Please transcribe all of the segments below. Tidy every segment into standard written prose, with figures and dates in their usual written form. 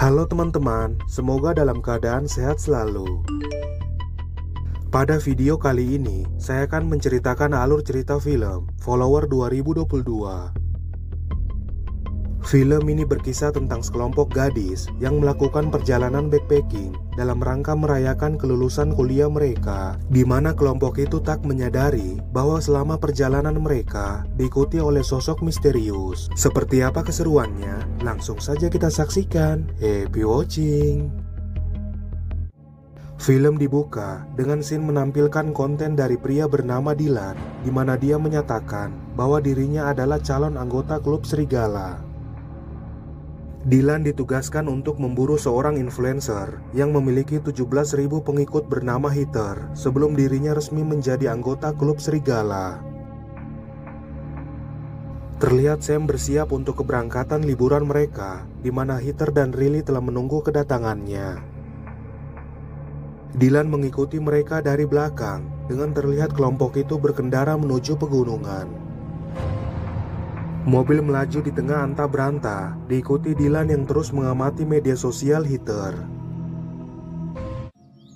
Halo teman-teman, semoga dalam keadaan sehat selalu. Pada video kali ini, saya akan menceritakan alur cerita film Follower 2022. Film ini berkisah tentang sekelompok gadis yang melakukan perjalanan backpacking dalam rangka merayakan kelulusan kuliah mereka, di mana kelompok itu tak menyadari bahwa selama perjalanan mereka diikuti oleh sosok misterius. Seperti apa keseruannya? Langsung saja kita saksikan. Happy watching! Film dibuka dengan scene menampilkan konten dari pria bernama Dylan, di mana dia menyatakan bahwa dirinya adalah calon anggota klub serigala. Dylan ditugaskan untuk memburu seorang influencer yang memiliki 17.000 pengikut bernama Heather sebelum dirinya resmi menjadi anggota klub serigala. Terlihat Sam bersiap untuk keberangkatan liburan mereka, di mana Heather dan Riley telah menunggu kedatangannya. Dylan mengikuti mereka dari belakang, dengan terlihat kelompok itu berkendara menuju pegunungan. Mobil melaju di tengah anta beranta, diikuti Dylan yang terus mengamati media sosial Heather.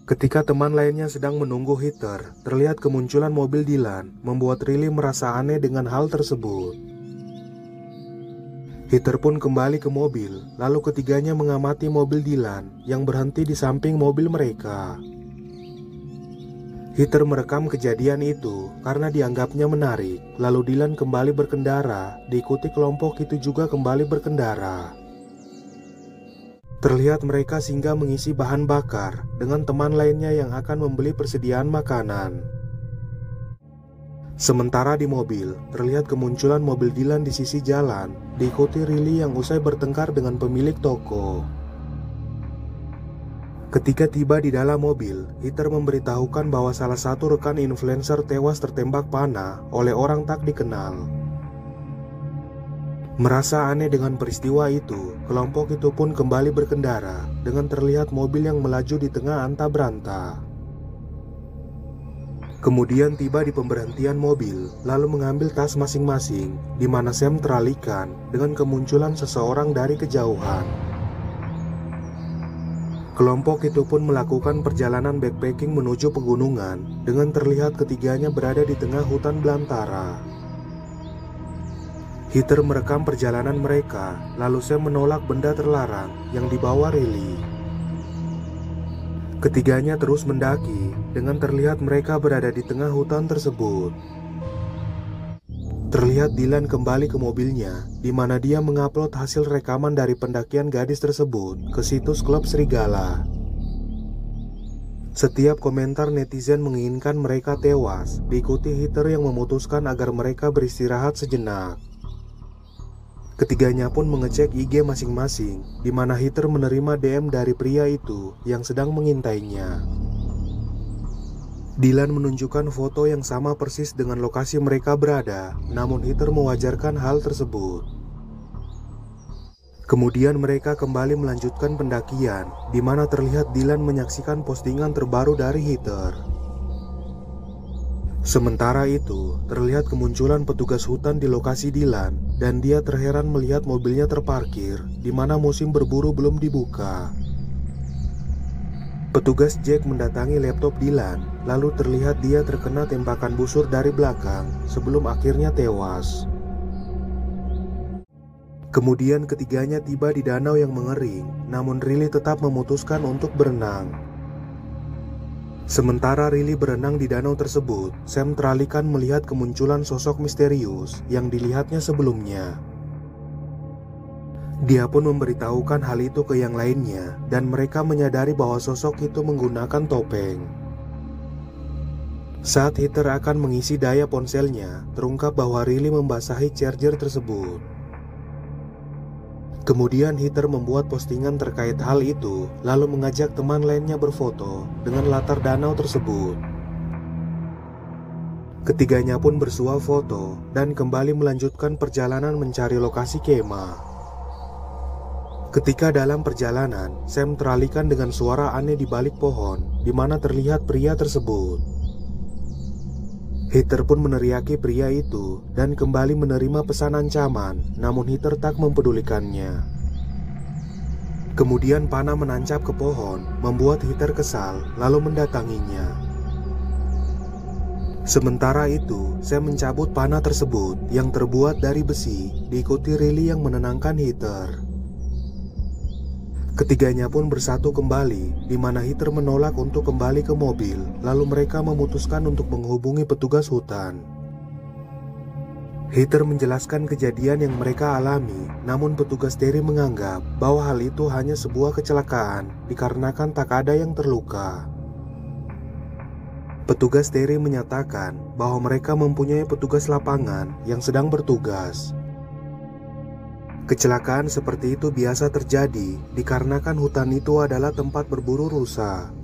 Ketika teman lainnya sedang menunggu Heather, terlihat kemunculan mobil Dylan, membuat Riley merasa aneh dengan hal tersebut. Heather pun kembali ke mobil, lalu ketiganya mengamati mobil Dylan yang berhenti di samping mobil mereka. Heather merekam kejadian itu karena dianggapnya menarik. Lalu Dylan kembali berkendara, diikuti kelompok itu juga kembali berkendara. Terlihat mereka singgah mengisi bahan bakar dengan teman lainnya yang akan membeli persediaan makanan. Sementara di mobil, terlihat kemunculan mobil Dylan di sisi jalan, diikuti Riley yang usai bertengkar dengan pemilik toko. Ketika tiba di dalam mobil, Heather memberitahukan bahwa salah satu rekan influencer tewas tertembak panah oleh orang tak dikenal. Merasa aneh dengan peristiwa itu, kelompok itu pun kembali berkendara dengan terlihat mobil yang melaju di tengah anta beranta. Kemudian tiba di pemberhentian mobil, lalu mengambil tas masing-masing, di mana Sam teralihkan dengan kemunculan seseorang dari kejauhan. Kelompok itu pun melakukan perjalanan backpacking menuju pegunungan dengan terlihat ketiganya berada di tengah hutan belantara. Heather merekam perjalanan mereka, lalu Sam menolak benda terlarang yang dibawa Riley. Ketiganya terus mendaki dengan terlihat mereka berada di tengah hutan tersebut. Terlihat Dylan kembali ke mobilnya, di mana dia mengupload hasil rekaman dari pendakian gadis tersebut ke situs klub serigala. Setiap komentar netizen menginginkan mereka tewas, diikuti Heather yang memutuskan agar mereka beristirahat sejenak. Ketiganya pun mengecek IG masing-masing, di mana Heather menerima DM dari pria itu yang sedang mengintainya. Dylan menunjukkan foto yang sama persis dengan lokasi mereka berada, namun Heather mewajarkan hal tersebut. Kemudian mereka kembali melanjutkan pendakian, di mana terlihat Dylan menyaksikan postingan terbaru dari Heather. Sementara itu, terlihat kemunculan petugas hutan di lokasi Dylan, dan dia terheran melihat mobilnya terparkir, di mana musim berburu belum dibuka. Petugas Jack mendatangi laptop Dylan, lalu terlihat dia terkena tembakan busur dari belakang sebelum akhirnya tewas. Kemudian ketiganya tiba di danau yang mengering, namun Riley tetap memutuskan untuk berenang. Sementara Riley berenang di danau tersebut, Sam teralihkan melihat kemunculan sosok misterius yang dilihatnya sebelumnya. Dia pun memberitahukan hal itu ke yang lainnya, dan mereka menyadari bahwa sosok itu menggunakan topeng. Saat Heather akan mengisi daya ponselnya, terungkap bahwa Riley membasahi charger tersebut. Kemudian Heather membuat postingan terkait hal itu, lalu mengajak teman lainnya berfoto dengan latar danau tersebut. Ketiganya pun bersuah foto dan kembali melanjutkan perjalanan mencari lokasi kemah. Ketika dalam perjalanan, Sam teralihkan dengan suara aneh di balik pohon, di mana terlihat pria tersebut. Heather pun meneriaki pria itu dan kembali menerima pesan ancaman, namun Heather tak mempedulikannya. Kemudian panah menancap ke pohon, membuat Heather kesal, lalu mendatanginya. Sementara itu, Sam mencabut panah tersebut yang terbuat dari besi, diikuti Riley yang menenangkan Heather. Ketiganya pun bersatu kembali, di mana Heather menolak untuk kembali ke mobil, lalu mereka memutuskan untuk menghubungi petugas hutan. Heather menjelaskan kejadian yang mereka alami, namun petugas Terry menganggap bahwa hal itu hanya sebuah kecelakaan dikarenakan tak ada yang terluka. Petugas Terry menyatakan bahwa mereka mempunyai petugas lapangan yang sedang bertugas. Kecelakaan seperti itu biasa terjadi dikarenakan hutan itu adalah tempat berburu rusa.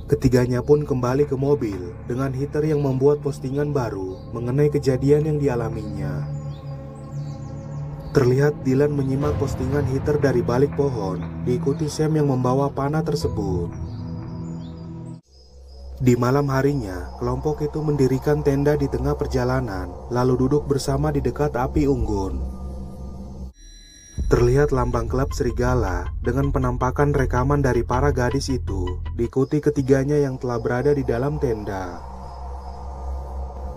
Ketiganya pun kembali ke mobil dengan Heather yang membuat postingan baru mengenai kejadian yang dialaminya. Terlihat Dylan menyimak postingan Heather dari balik pohon, diikuti Sam yang membawa panah tersebut. Di malam harinya, kelompok itu mendirikan tenda di tengah perjalanan, lalu duduk bersama di dekat api unggun. Terlihat lambang klub serigala dengan penampakan rekaman dari para gadis itu, diikuti ketiganya yang telah berada di dalam tenda.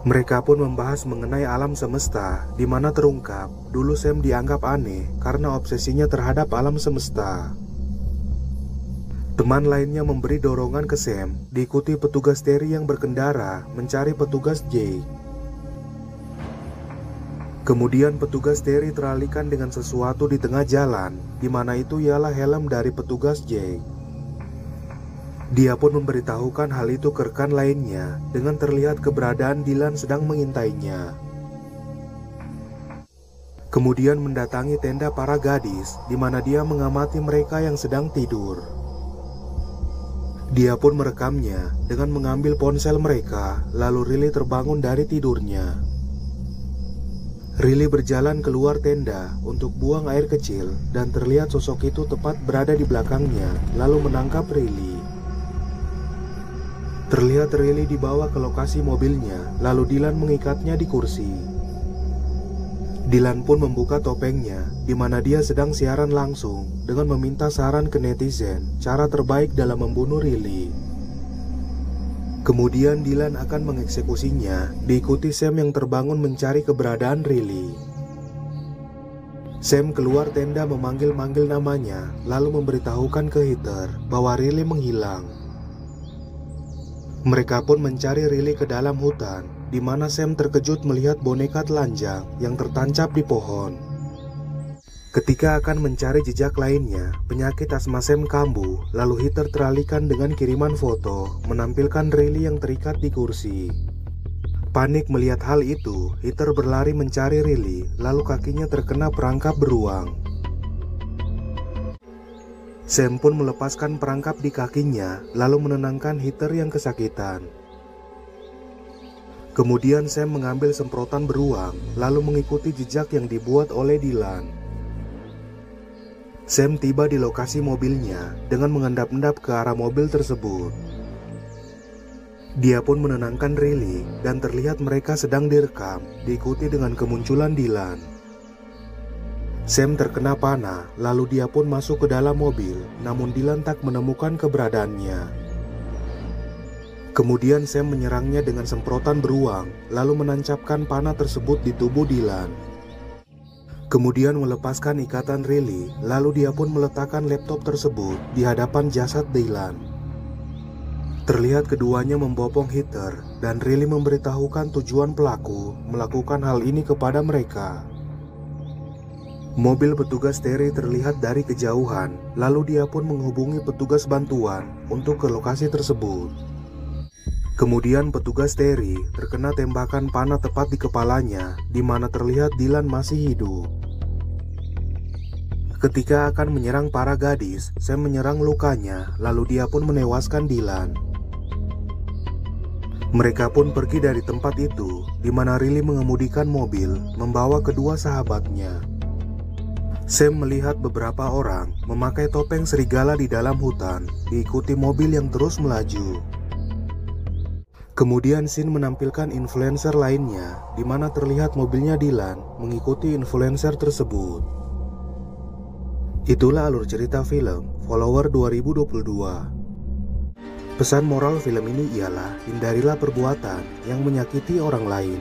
Mereka pun membahas mengenai alam semesta, di mana terungkap dulu Sam dianggap aneh karena obsesinya terhadap alam semesta. Teman lainnya memberi dorongan ke Sam, diikuti petugas Terry yang berkendara mencari petugas Jake. Kemudian petugas Terry teralihkan dengan sesuatu di tengah jalan, di mana itu ialah helm dari petugas Jake. Dia pun memberitahukan hal itu ke rekan lainnya, dengan terlihat keberadaan Dylan sedang mengintainya. Kemudian mendatangi tenda para gadis, di mana dia mengamati mereka yang sedang tidur. Dia pun merekamnya dengan mengambil ponsel mereka, lalu Riley terbangun dari tidurnya. Riley berjalan keluar tenda untuk buang air kecil dan terlihat sosok itu tepat berada di belakangnya, lalu menangkap Riley. Terlihat Riley dibawa ke lokasi mobilnya, lalu Dylan mengikatnya di kursi. Dylan pun membuka topengnya, di mana dia sedang siaran langsung dengan meminta saran ke netizen cara terbaik dalam membunuh Riley. Kemudian Dylan akan mengeksekusinya, diikuti Sam yang terbangun mencari keberadaan Riley. Sam keluar tenda memanggil-manggil namanya, lalu memberitahukan ke Heather bahwa Riley menghilang. Mereka pun mencari Riley ke dalam hutan, di mana Sam terkejut melihat boneka telanjang yang tertancap di pohon. Ketika akan mencari jejak lainnya, penyakit asma Sam kambuh, lalu Heather teralihkan dengan kiriman foto, menampilkan Riley yang terikat di kursi. Panik melihat hal itu, Heather berlari mencari Riley, lalu kakinya terkena perangkap beruang. Sam pun melepaskan perangkap di kakinya, lalu menenangkan Heather yang kesakitan. Kemudian Sam mengambil semprotan beruang, lalu mengikuti jejak yang dibuat oleh Dylan. Sam tiba di lokasi mobilnya dengan mengendap-endap ke arah mobil tersebut. Dia pun menenangkan Riley dan terlihat mereka sedang direkam, diikuti dengan kemunculan Dylan. Sam terkena panah, lalu dia pun masuk ke dalam mobil, namun Dylan tak menemukan keberadaannya. Kemudian Sam menyerangnya dengan semprotan beruang, lalu menancapkan panah tersebut di tubuh Dylan. Kemudian melepaskan ikatan Riley, lalu dia pun meletakkan laptop tersebut di hadapan jasad Dylan. Terlihat keduanya membopong Heather, dan Riley memberitahukan tujuan pelaku melakukan hal ini kepada mereka. Mobil petugas Terry terlihat dari kejauhan, lalu dia pun menghubungi petugas bantuan untuk ke lokasi tersebut. Kemudian petugas Terry terkena tembakan panah tepat di kepalanya, di mana terlihat Dylan masih hidup. Ketika akan menyerang para gadis, Sam menyerang lukanya, lalu dia pun menewaskan Dylan. Mereka pun pergi dari tempat itu, di mana Riley mengemudikan mobil, membawa kedua sahabatnya. Sam melihat beberapa orang memakai topeng serigala di dalam hutan, diikuti mobil yang terus melaju. Kemudian scene menampilkan influencer lainnya, di mana terlihat mobilnya Dylan mengikuti influencer tersebut. Itulah alur cerita film Follower 2022. Pesan moral film ini ialah hindarilah perbuatan yang menyakiti orang lain.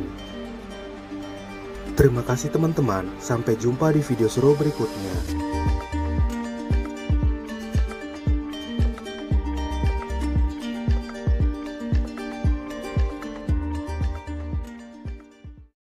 Terima kasih teman-teman, sampai jumpa di video seru berikutnya.